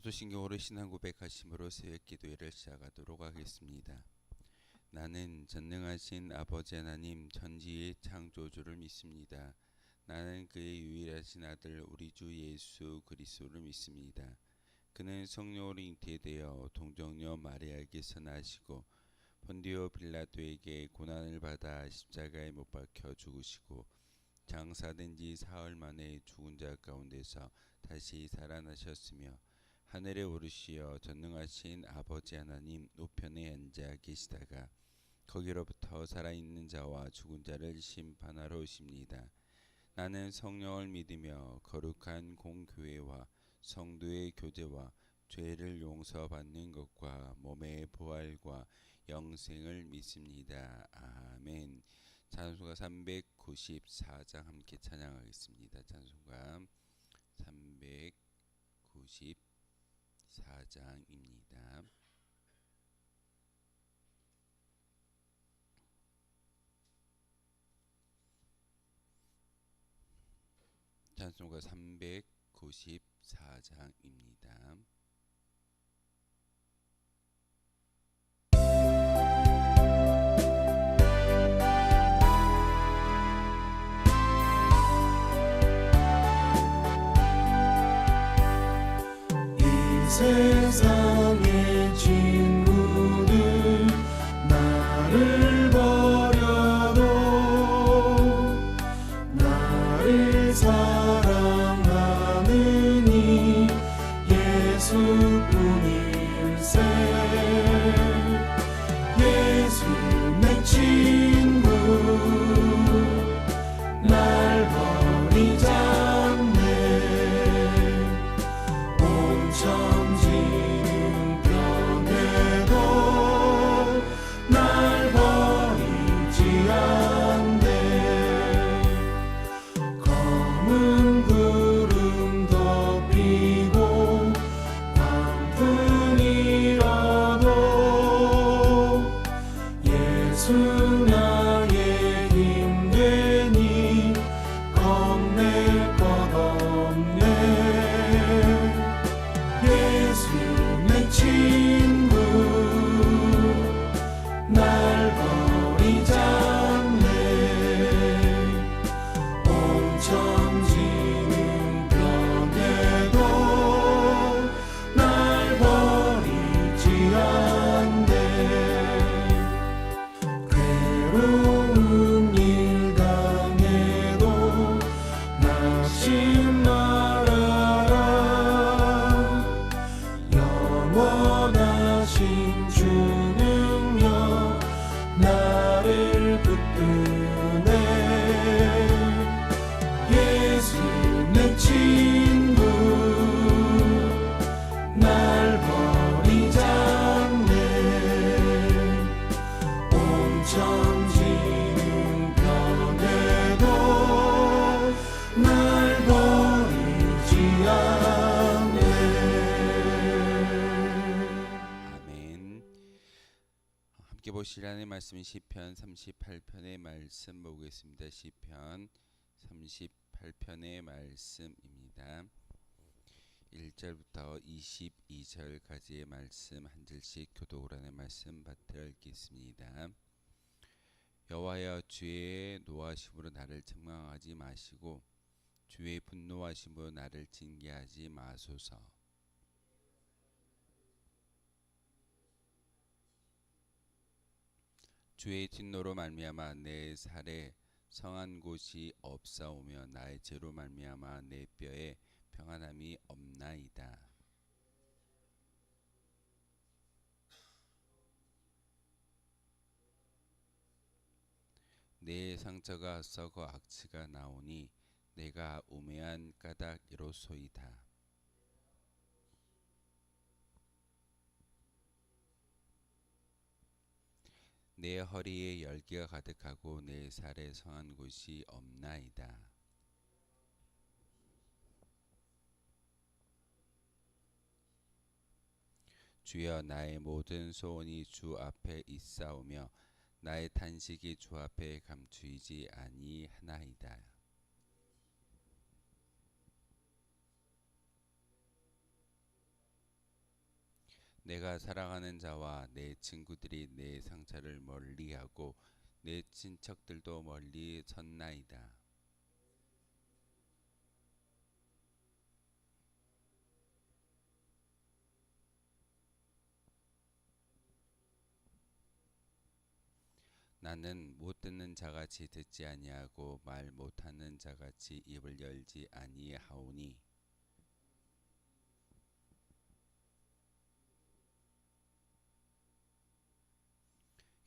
사도신경으로 신앙 고백하심으로 새벽 기도회를 시작하도록 하겠습니다. 나는 전능하신 아버지 하나님 천지의 창조주를 믿습니다. 나는 그의 유일하신 아들 우리 주 예수 그리스도를 믿습니다. 그는 성령으로 잉태되어 동정녀 마리아에게서 나시고 본디오 빌라도에게 고난을 받아 십자가에 못 박혀 죽으시고 장사된 지 사흘 만에 죽은 자 가운데서 다시 살아나셨으며 하늘에 오르시어 전능하신 아버지 하나님 우편에 앉아 계시다가 거기로부터 살아있는 자와 죽은 자를 심판하러 오십니다. 나는 성령을 믿으며 거룩한 공교회와 성도의 교제와 죄를 용서받는 것과 몸의 부활과 영생을 믿습니다. 아멘. 찬송가 394장 함께 찬양하겠습니다. 찬송가 394장입니다. 찬송가 394장입니다. 세상의 친구들 나를 버려도 나를 사랑하는 이 예수뿐일세. 예수 내 친구 날 버리지 않네. 천지는 변해도 날 버리지 않네. 검은 구름 덮이고 광풍이라도 예수 나의 힘 되니 겁낼 것 없네. 예수 내 친구 날 버리지 않네. 온 천지는 변해도 날 버리지 않네. 괴로운 일 당해도 낙심 말아라. 영원하신 주 능력 나를 붙드네. 예수 내 친구 날 버리지 않네. 온 천지는 변해도 날 버리지 않네. 아멘. 함께 보실 하나님의 말씀은 시편 38편의 말씀 보겠습니다. 시편 38편의 말씀입니다. 1절부터 22절까지의 말씀 한 절씩 교독으로 하는 말씀 받들어 읽겠습니다. 여호와여 주의 노하심으로 나를 책망하지 마시고 주의 분노하심으로 나를 징계하지 마소서. 주의 진노로 말미암아 내 살에 성한 곳이 없사오며 나의 죄로 말미암아 내 뼈에 평안함이 없나이다. 내 상처가 썩어 악취가 나오니 내가 우매한 까닭이로소이다. 내 허리에 열기가 가득하고 내 살에 성한 곳이 없나이다. 주여 나의 모든 소원이 주 앞에 있사오며 나의 탄식이 주 앞에 감추이지 아니하나이다. 내가 사랑하는 자와 내 친구들이 내 상처를 멀리하고 내 친척들도 멀리 섰나이다. 나는 못 듣는 자같이 듣지 아니하고 말 못하는 자같이 입을 열지 아니하오니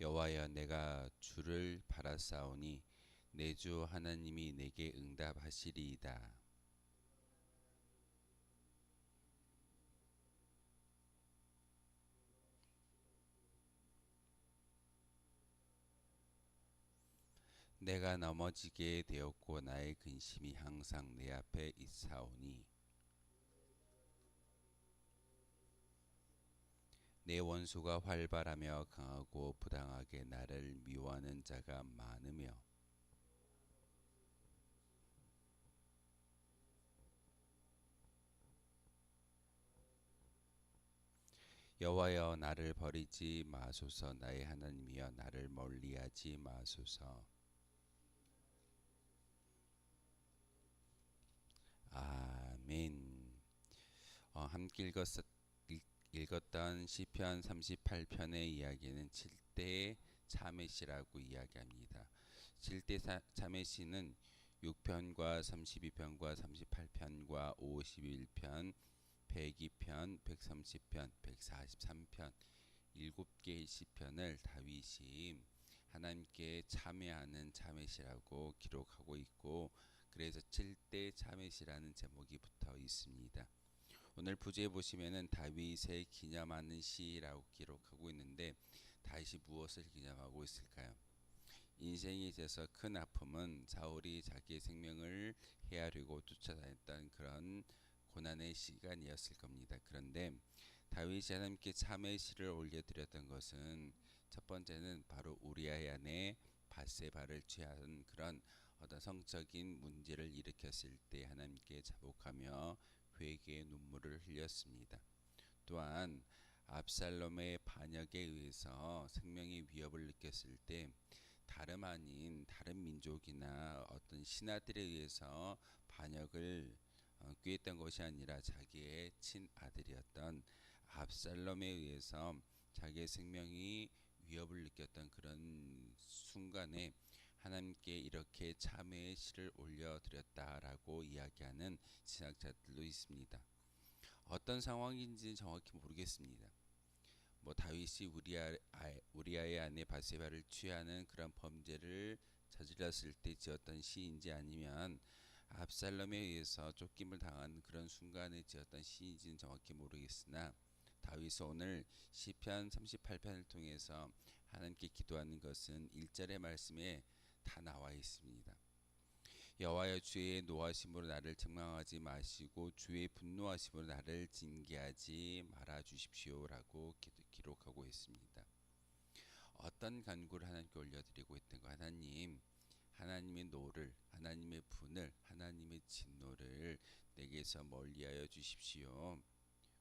여호와여 내가 주를 바라사오니 내 주 하나님이 내게 응답하시리이다. 내가 넘어지게 되었고 나의 근심이 항상 내 앞에 있사오니 내 원수가 활발하며 강하고 부당하게 나를 미워하는 자가 많으며 여호와여 나를 버리지 마소서 나의 하나님이여 나를 멀리하지 마소서. 아멘. 함께 읽었던 시편 38편의 이야기는 7대 참회시라고 이야기합니다. 7대 참회시는 6편과 32편과 38편과 51편, 102편, 130편, 143편 7개의 시편을 다윗이 하나님께 참회하는 참회시라고 기록하고 있고 그래서 7대 참회시라는 제목이 붙어 있습니다. 오늘 부제에 보시면은 다윗의 기념하는 시라고 기록하고 있는데 다윗이 무엇을 기념하고 있을까요? 인생에 있어서 큰 아픔은 사울이 자기의 생명을 헤아리고 쫓아다녔던 그런 고난의 시간이었을 겁니다. 그런데 다윗이 하나님께 참회의 시를 올려드렸던 것은 첫 번째는 바로 우리아의 아내 밧세바를 취한 그런 어떤 성적인 문제를 일으켰을 때 하나님께 자복하며 회개의 눈물을 흘렸습니다. 또한 압살롬의 반역에 의해서 생명의 위협을 느꼈을 때 다름 아닌 다른 민족이나 어떤 신하들에 의해서 반역을 꾀했던 것이 아니라 자기의 친아들이었던 압살롬에 의해서 자기의 생명이 위협을 느꼈던 그런 순간에 하나님께 이렇게 참회의 시를 올려드렸다라고 이야기하는 신학자들도 있습니다. 어떤 상황인지는 정확히 모르겠습니다. 다윗이 우리아의 아내 밧세바를 취하는 그런 범죄를 저질렀을 때 지었던 시인지 아니면 압살롬에 의해서 쫓김을 당한 그런 순간에 지었던 시인지는 정확히 모르겠으나 다윗은 오늘 시편 38편을 통해서 하나님께 기도하는 것은 1절의 말씀에 다 나와 있습니다. 여호와여 주의 노하심으로 나를 책망하지 마시고 주의 분노하심으로 나를 징계하지 말아 주십시오라고 기록하고 있습니다. 어떤 간구를 하나님께 올려드리고 있던가 하나님의 노를 하나님의 분을 하나님의 진노를 내게서 멀리하여 주십시오.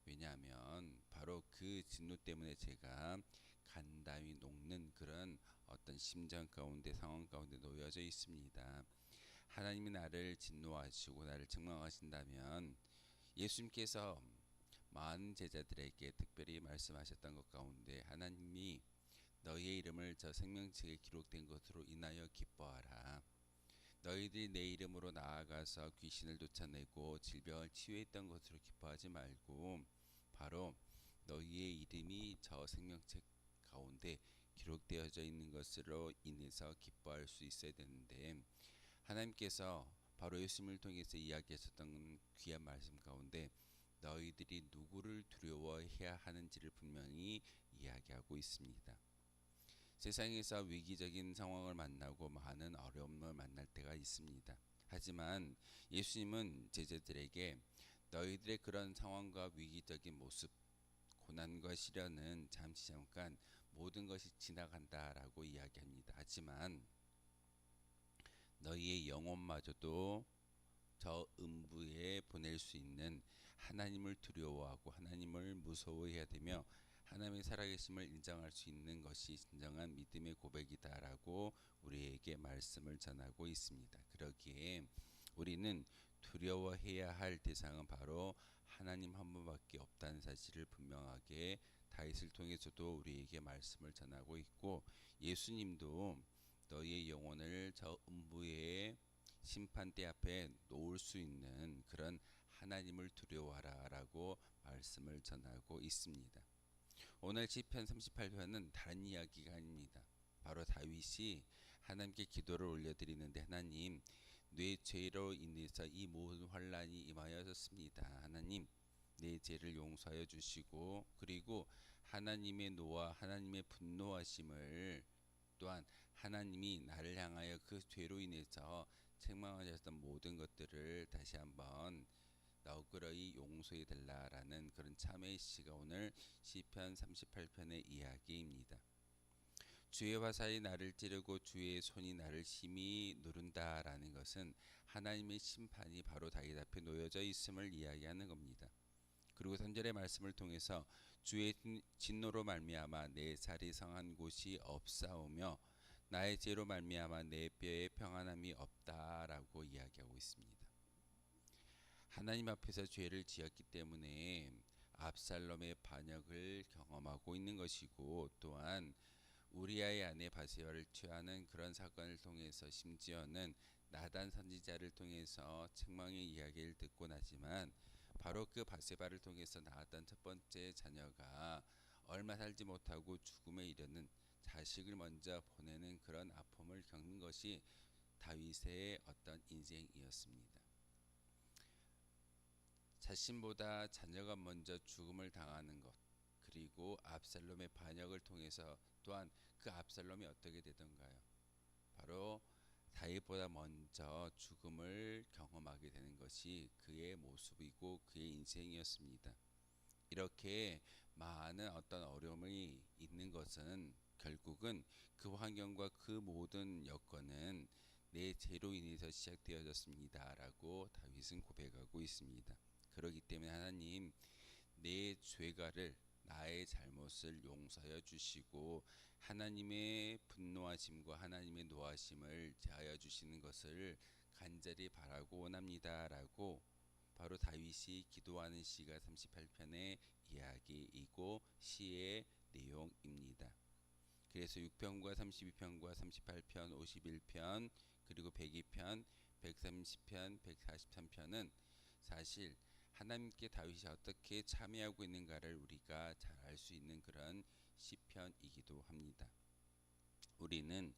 왜냐하면 바로 그 진노 때문에 제가 간담이 녹는 그런 어떤 심정 가운데 상황 가운데 놓여져 있습니다. 하나님이 나를 진노하시고 나를 책망하신다면 예수님께서 많은 제자들에게 특별히 말씀하셨던 것 가운데 하나님이 너희의 이름을 저 생명책에 기록된 것으로 인하여 기뻐하라. 너희들이 내 이름으로 나아가서 귀신을 쫓아내고 질병을 치유했던 것으로 기뻐하지 말고 바로 너희의 이름이 저 생명책 가운데 기록되어져 있는 것으로 인해서 기뻐할 수 있어야 되는데 하나님께서 바로 예수님을 통해서 이야기하셨던 귀한 말씀 가운데 너희들이 누구를 두려워해야 하는지를 분명히 이야기하고 있습니다. 세상에서 위기적인 상황을 만나고 많은 어려움을 만날 때가 있습니다. 하지만 예수님은 제자들에게 너희들의 그런 상황과 위기적인 모습, 고난과 시련은 잠깐 모든 것이 지나간다라고 이야기합니다. 하지만 너희의 영혼마저도 저 음부에 보낼 수 있는 하나님을 두려워하고 하나님을 무서워해야 되며 하나님의 살아계심을 인정할 수 있는 것이 진정한 믿음의 고백이다라고 우리에게 말씀을 전하고 있습니다. 그러기에 우리는 두려워해야 할 대상은 바로 하나님 한 분밖에 없다는 사실을 분명하게 다윗을 통해서도 우리에게 말씀을 전하고 있고, 예수님도 너희의 영혼을 저 음부의 심판대 앞에 놓을 수 있는 그런 하나님을 두려워하라 라고 말씀을 전하고 있습니다. 오늘 시편 38편은 다른 이야기가 아닙니다. 바로 다윗이 하나님께 기도를 올려드리는데, 하나님, 내 죄로 인해서 이 모든 환란이 임하였습니다. 하나님, 내 죄를 용서하여 주시고, 그리고 하나님의 노와 하나님의 분노하심을, 또한 하나님이 나를 향하여 그 죄로 인해서 책망하셨던 모든 것들을 다시 한번 너그러이 용서해 달라라는 그런 참회의 시가 오늘 시편 38편의 이야기입니다. 주의 화살이 나를 찌르고 주의 손이 나를 심히 누른다라는 것은 하나님의 심판이 바로 다윗 앞에 놓여져 있음을 이야기하는 겁니다. 그리고 3절의 말씀을 통해서 주의 진노로 말미암아 내 살이 상한 곳이 없사오며 나의 죄로 말미암아 내 뼈에 평안함이 없다라고 이야기하고 있습니다. 하나님 앞에서 죄를 지었기 때문에 압살롬의 반역을 경험하고 있는 것이고, 또한 우리아의 아내 바세바를 취하는 그런 사건을 통해서 심지어는 나단 선지자를 통해서 책망의 이야기를 듣고 나지만, 바로 그 바세바를 통해서 낳았던 첫 번째 자녀가 얼마 살지 못하고 죽음에 이르는 자식을 먼저 보내는 그런 아픔을 겪는 것이 다윗의 어떤 인생이었습니다. 자신보다 자녀가 먼저 죽음을 당하는 것, 그리고 압살롬의 반역을 통해서 또한 그 압살롬이 어떻게 되던가요? 바로 다윗보다 먼저 죽음을 경험하게 되는 것이 그의 모습이고 그의 인생이었습니다. 이렇게 많은 어떤 어려움이 있는 것은 결국은 그 환경과 그 모든 여건은 내 죄로 인해서 시작되어졌습니다 라고 다윗은 고백하고 있습니다. 그렇기 때문에 하나님, 내 죄가를, 나의 잘못을 용서하여 주시고 하나님의 분노하심과 하나님의 노하심을 제하여 주시는 것을 간절히 바라고 원합니다 라고 바로 다윗이 기도하는 시가 38편의 이야기이고 시의 내용입니다. 그래서 6편과 32편과 38편, 51편, 그리고 102편, 130편, 143편은 사실 하나님께 다윗이 어떻게 참여하고 있는가를 우리가 잘 알 수 있는 그런 시편이기도 합니다. 우리는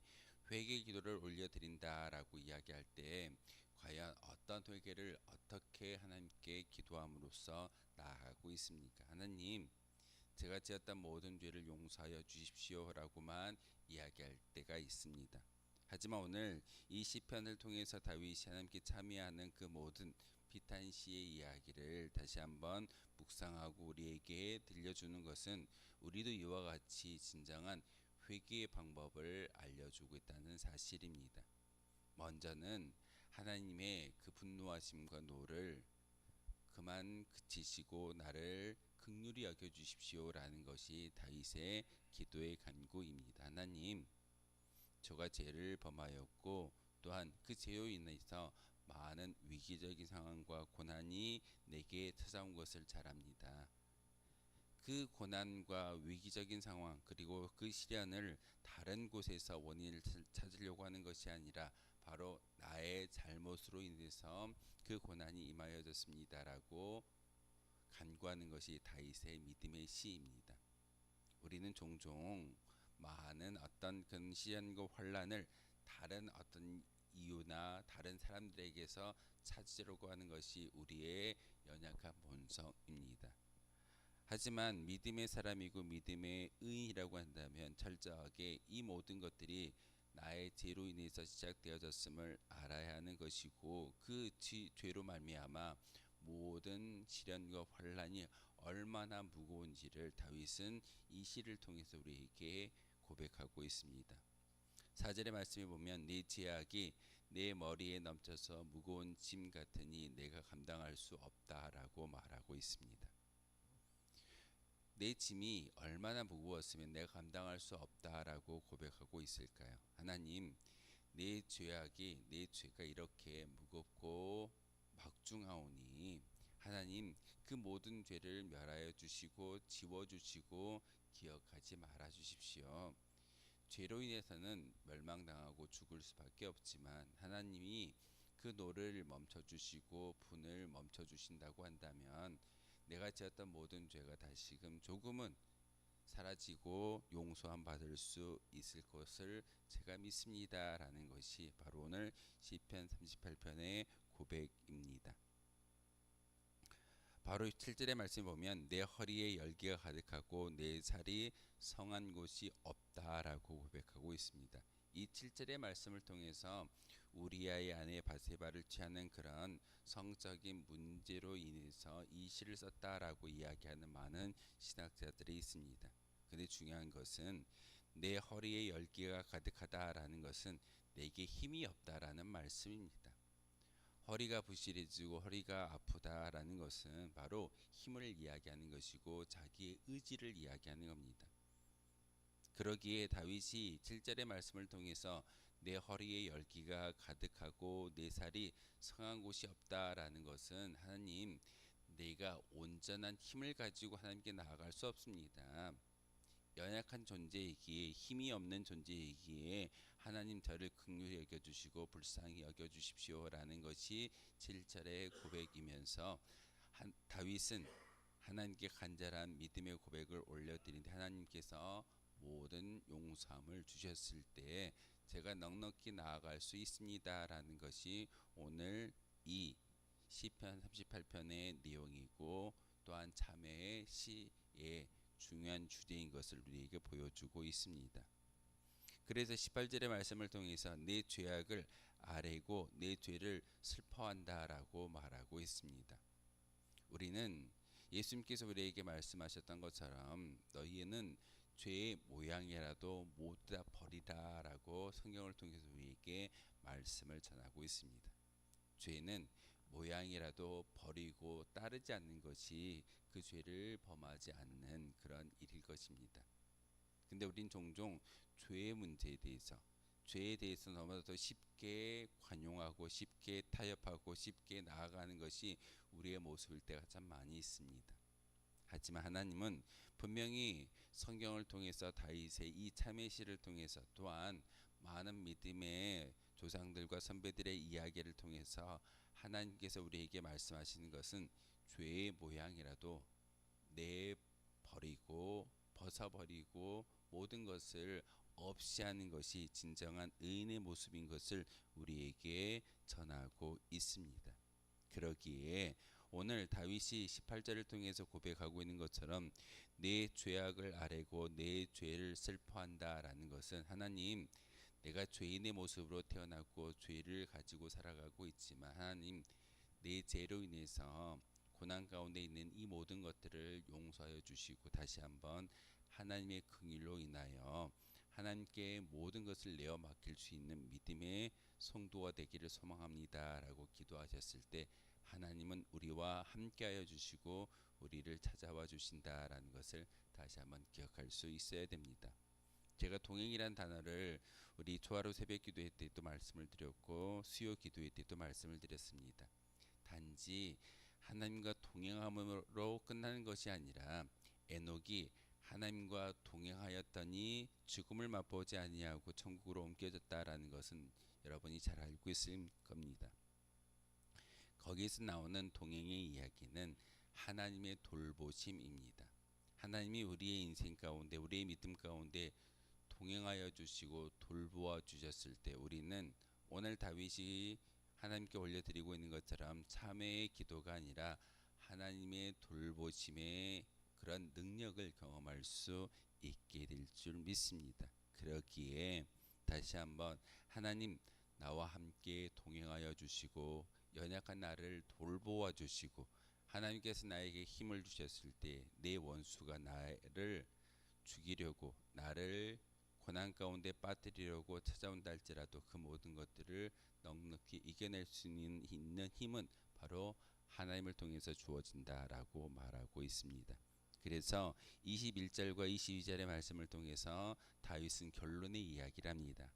회개 기도를 올려드린다라고 이야기할 때 과연 어떤 회개를 어떻게 하나님께 기도함으로써 나아가고 있습니까? 하나님, 제가 지었던 모든 죄를 용서하여 주십시오라고만 이야기할 때가 있습니다. 하지만 오늘 이 시편을 통해서 다윗이 하나님께 참여하는 그 모든 비탄시의 이야기를 다시 한번 묵상하고 우리에게 들려주는 것은 우리도 이와 같이 진정한 회개의 방법을 알려주고 있다는 사실입니다. 먼저는 하나님의 그 분노하심과 노를 그만 그치시고 나를 긍휼히 여겨주십시오라는 것이 다윗의 기도의 간구입니다. 하나님, 저가 죄를 범하였고 또한 그 죄로 인해서 많은 위기적인 상황과 고난이 내게 찾아온 것을 잘 압니다. 그 고난과 위기적인 상황 그리고 그 시련을 다른 곳에서 원인을 찾으려고 하는 것이 아니라 바로 나의 잘못으로 인해서 그 고난이 임하여졌습니다라고 간구하는 것이 다윗의 믿음의 시입니다. 우리는 종종 많은 어떤 그런 시련과 환란을 다른 어떤 이유나 다른 사람들에게서 찾으려고 하는 것이 우리의 연약한 본성입니다. 하지만 믿음의 사람이고 믿음의 의인이라고 한다면 철저하게 이 모든 것들이 나의 죄로 인해서 시작되어졌음을 알아야 하는 것이고, 그 죄로 말미암아 모든 시련과 환란이 얼마나 무거운지를 다윗은 이 시를 통해서 우리에게 고백하고 있습니다. 4절의 말씀에 보면 네 죄악이 내 머리에 넘쳐서 무거운 짐 같으니 내가 감당할 수 없다라고 말하고 있습니다. 내 짐이 얼마나 무거웠으면 내가 감당할 수 없다라고 고백하고 있을까요? 하나님, 내 죄악이 내 죄가 이렇게 무겁고 막중하오니 하나님 그 모든 죄를 멸하여 주시고 지워 주시고 기억하지 말아 주십시오. 죄로 인해서는 멸망당하고 죽을 수밖에 없지만 하나님이 그 노를 멈춰 주시고 분을 멈춰 주신다고 한다면 내가 지었던 모든 죄가 다시금 조금은 사라지고 용서함 받을 수 있을 것을 제가 믿습니다라는 것이 바로 오늘 시편 38편의 고백입니다. 바로 7절의 말씀 보면 내 허리에 열기가 가득하고 내 살이 성한 곳이 없다라고 고백하고 있습니다. 이 7절의 말씀을 통해서 우리아의 아내 바세바를 취하는 그런 성적인 문제로 인해서 이 시를 썼다라고 이야기하는 많은 신학자들이 있습니다. 근데 중요한 것은 내 허리에 열기가 가득하다라는 것은 내게 힘이 없다라는 말씀입니다. 허리가 부실해지고 허리가 아프다라는 것은 바로 힘을 이야기하는 것이고 자기의 의지를 이야기하는 겁니다. 그러기에 다윗이 7절의 말씀을 통해서 내 허리에 열기가 가득하고 내 살이 성한 곳이 없다라는 것은 하나님 내가 온전한 힘을 가지고 하나님께 나아갈 수 없습니다. 연약한 존재이기에 힘이 없는 존재이기에 하나님 저를 긍휼히 여겨주시고 불쌍히 여겨주십시오라는 것이 7절의 고백이면서 다윗은 하나님께 간절한 믿음의 고백을 올려드리는데 하나님께서 모든 용서함을 주셨을 때 제가 넉넉히 나아갈 수 있습니다라는 것이 오늘 이 시편 38편의 내용이고 또한 자매의 시의 중요한 주제인 것을 우리에게 보여주고 있습니다. 그래서 18절의 말씀을 통해서 내 죄악을 아뢰고 내 죄를 슬퍼한다라고 말하고 있습니다. 우리는 예수님께서 우리에게 말씀하셨던 것처럼 너희는 죄의 모양이라도 모두 다 버리라라고 성경을 통해서 우리에게 말씀을 전하고 있습니다. 죄는 모양이라도 버리고 따르지 않는 것이 그 죄를 범하지 않는 그런 일일 것입니다. 근데 우린 종종 죄의 문제에 대해서 너무나도 쉽게 관용하고 쉽게 타협하고 쉽게 나아가는 것이 우리의 모습일 때가 참 많이 있습니다. 하지만 하나님은 분명히 성경을 통해서 다윗의 이 참회시를 통해서 또한 많은 믿음의 조상들과 선배들의 이야기를 통해서 하나님께서 우리에게 말씀하시는 것은 죄의 모양이라도 내버리고 벗어버리고 모든 것을 없이 하는 것이 진정한 의인의 모습인 것을 우리에게 전하고 있습니다. 그러기에 오늘 다윗이 18절을 통해서 고백하고 있는 것처럼 내 죄악을 아뢰고 내 죄를 슬퍼한다라는 것은 하나님 내가 죄인의 모습으로 태어났고 죄를 가지고 살아가고 있지만 하나님 내 죄로 인해서 고난 가운데 있는 이 모든 것들을 용서하여 주시고 다시 한번 하나님의 긍휼로 인하여 하나님께 모든 것을 내어 맡길 수 있는 믿음의 성도가 되기를 소망합니다라고 기도하셨을 때 하나님은 우리와 함께하여 주시고 우리를 찾아와 주신다라는 것을 다시 한번 기억할 수 있어야 됩니다. 제가 동행이란 단어를 우리 초하루 새벽 기도회 때도 말씀을 드렸고 수요 기도회 때도 말씀을 드렸습니다. 단지 하나님과 동행함으로 끝나는 것이 아니라 에녹이 하나님과 동행하였더니 죽음을 맛보지 아니하고 천국으로 옮겨졌다라는 것은 여러분이 잘 알고 있을 겁니다. 거기서 나오는 동행의 이야기는 하나님의 돌보심입니다. 하나님이 우리의 인생 가운데 우리의 믿음 가운데 동행하여 주시고 돌보아 주셨을 때 우리는 오늘 다윗이 하나님께 올려드리고 있는 것처럼 참회의 기도가 아니라 하나님의 돌보심의 그런 능력을 경험할 수 있게 될 줄 믿습니다. 그러기에 다시 한번 하나님 나와 함께 동행하여 주시고 연약한 나를 돌보아 주시고 하나님께서 나에게 힘을 주셨을 때 내 원수가 나를 죽이려고 나를 고난 가운데 빠뜨리려고 찾아온다 할지라도 그 모든 것들을 넉넉히 이겨낼 수 있는 힘은 바로 하나님을 통해서 주어진다라고 말하고 있습니다. 그래서 21절과 22절의 말씀을 통해서 다윗은 결론의 이야기를 합니다.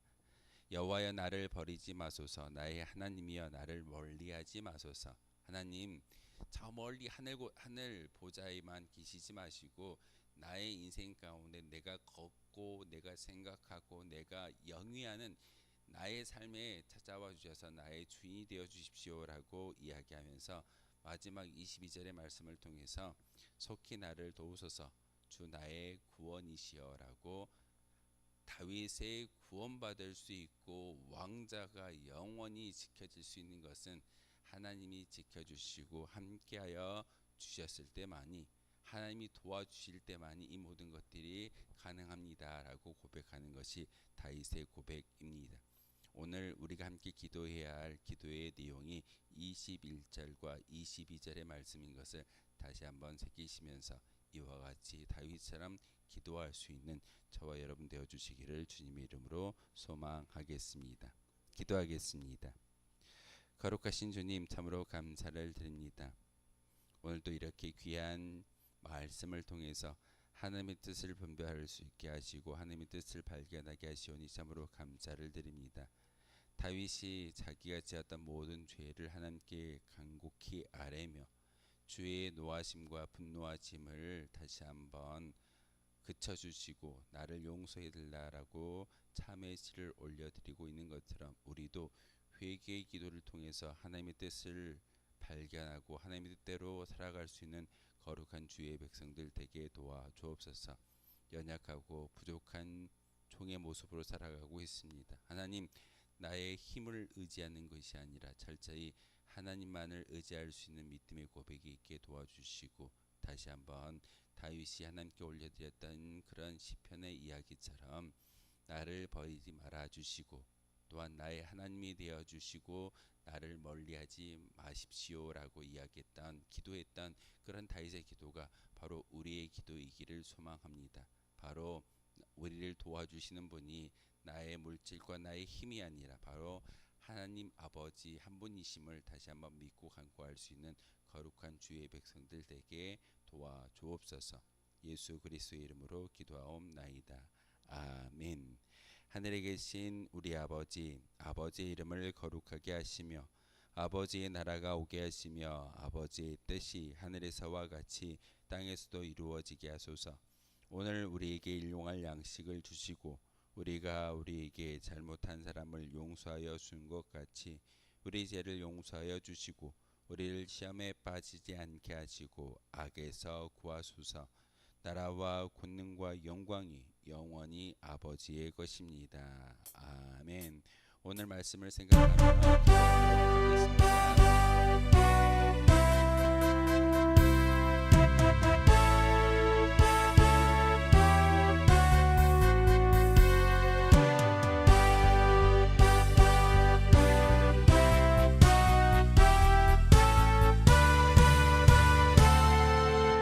여호와여 나를 버리지 마소서. 나의 하나님이여 나를 멀리하지 마소서. 하나님 저 멀리 하늘 보좌에만 계시지 마시고 나의 인생 가운데 내가 걷고 내가 생각하고 내가 영위하는 나의 삶에 찾아와 주셔서 나의 주인이 되어 주십시오라고 이야기하면서 마지막 22절의 말씀을 통해서 속히 나를 도우소서. 주 나의 구원이시여라고 다윗의 구원받을 수 있고 왕자가 영원히 지켜질 수 있는 것은 하나님이 지켜주시고 함께하여 주셨을 때만이, 하나님이 도와주실 때만이 이 모든 것들이 가능합니다라고 고백하는 것이 다윗의 고백입니다. 오늘 우리가 함께 기도해야 할 기도의 내용이 21절과 22절의 말씀인 것을 다시 한번 새기시면서 이와 같이 다윗처럼 기도할 수 있는 저와 여러분 되어 주시기를 주님의 이름으로 소망하겠습니다. 기도하겠습니다. 거룩하신 주님, 참으로 감사를 드립니다. 오늘도 이렇게 귀한 말씀을 통해서 하나님의 뜻을 분별할 수 있게 하시고 하나님의 뜻을 발견하게 하시오니 참으로 감사를 드립니다. 다윗이 자기가 지었던 모든 죄를 하나님께 간곡히 아뢰며 주의 노하심과 분노하심을 다시 한번 그쳐주시고 나를 용서해 달라고 참의 시를 올려드리고 있는 것처럼 우리도 회개의 기도를 통해서 하나님의 뜻을 발견하고 하나님의 뜻대로 살아갈 수 있는 거룩한 주의 백성들 되게 도와 주옵소서. 연약하고 부족한 종의 모습으로 살아가고 있습니다. 하나님, 나의 힘을 의지하는 것이 아니라 철저히 하나님만을 의지할 수 있는 믿음의 고백이 있게 도와주시고 다시 한번 다윗이 하나님께 올려드렸던 그런 시편의 이야기처럼 나를 버리지 말아 주시고 또한 나의 하나님이 되어 주시고 나를 멀리하지 마십시오라고 이야기했던 기도했던 그런 다윗의 기도가 바로 우리의 기도이기를 소망합니다. 바로 우리를 도와주시는 분이 나의 물질과 나의 힘이 아니라 바로 하나님 아버지 한 분이심을 다시 한번 믿고 간구할 수 있는 거룩한 주의 백성들 되게 도와 주옵소서. 예수 그리스도의 이름으로 기도하옵나이다. 아멘. 하늘에 계신 우리 아버지, 아버지의 이름을 거룩하게 하시며 아버지의 나라가 오게 하시며 아버지의 뜻이 하늘에서와 같이 땅에서도 이루어지게 하소서. 오늘 우리에게 일용할 양식을 주시고 우리가 우리에게 잘못한 사람을 용서하여 준 것 같이 우리 죄를 용서하여 주시고 우리를 시험에 빠지지 않게 하시고 악에서 구하소서. 나라와 권능과 영광이 영원히 아버지의 것입니다. 아멘. 오늘 말씀을 생각하며